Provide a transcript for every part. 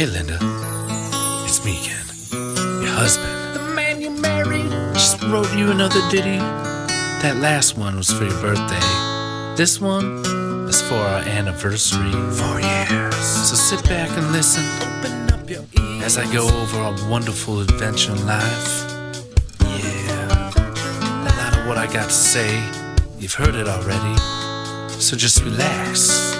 Hey Linda, it's me again, your husband, The man you married. just wrote you another ditty. That last one was for your birthday. This one is for our anniversary, 4 years. So sit back and listen Open up your ears as I go over our wonderful adventure in life. Yeah, a lot of what I got to say, you've heard it already. So just relax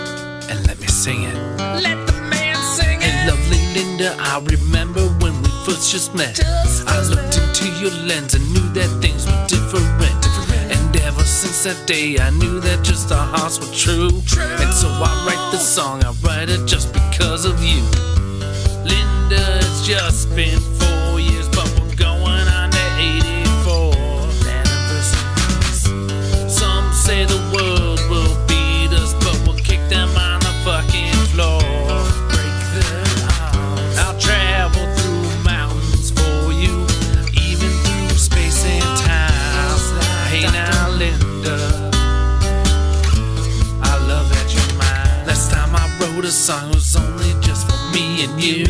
and let me sing it. Let the man sing Hey it. lovely Linda, I remember when we first just met. I looked into your lens and knew that things were different. And ever since that day I knew that just our hearts were true. And so I write this song, I write it just because of you. Linda, it's just been 4 years, but we're going on to 84 anniversaries. Some say the world will beat us, but we'll kick them on the fucking floor. Break their arms. I'll travel through mountains for you, even through space and time. Hey now, Linda, I love that you're mine. Last time I wrote a song, it was only just for me and you.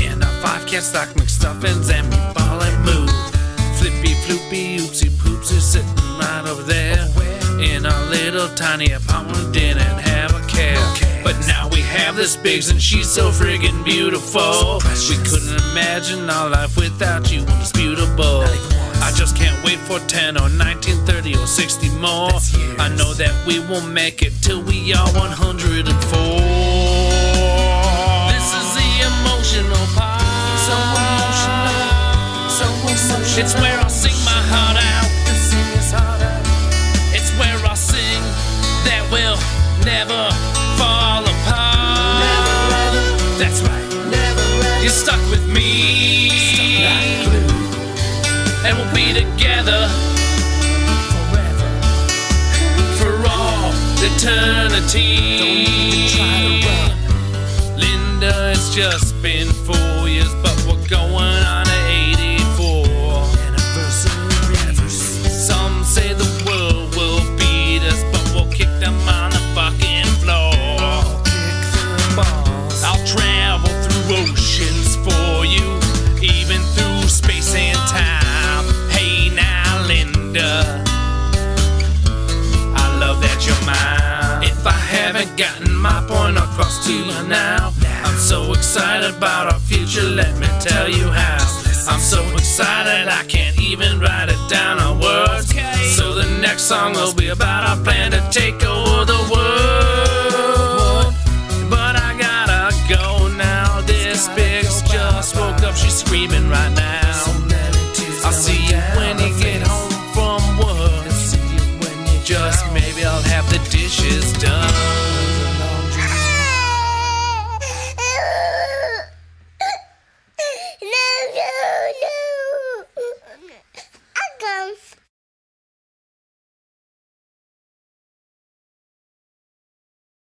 And our 5 cats like McStuffins and me ball and move. Flippy, floopy, oopsie, poopsie, sitting right over there in our little tiny apartment, didn't have a care. But now we have this big and she's so friggin' beautiful. We couldn't imagine our life without you, indisputable. I just can't wait for 10 or 19, 30 or 60 more. I know that we will make it till we are 104. This is the emotional part. So emotional, so emotional. It's where I sing my heart out. You sing his heart out. It's where I sing that we'll never fall apart. Never ever, That's right. never ever. You're stuck with me, Like glue and we'll be together forever. for all eternity. Don't even try to run. Linda, it's just been 4 years, but we're going on to 84 Anniversary. Some say the world will beat us, but we'll kick them on the fucking floor. Kick the balls. I'll travel through oceans for you, even through space and time. Hey now, Linda, I love that you're mine. If I haven't gotten my point across to you now, I'm so excited about our future, let me tell you how. I'm so excited I can't even write it down on words. So the next song will be about our plan to take over the world. But I gotta go now, this bitch just woke up, she's screaming right now.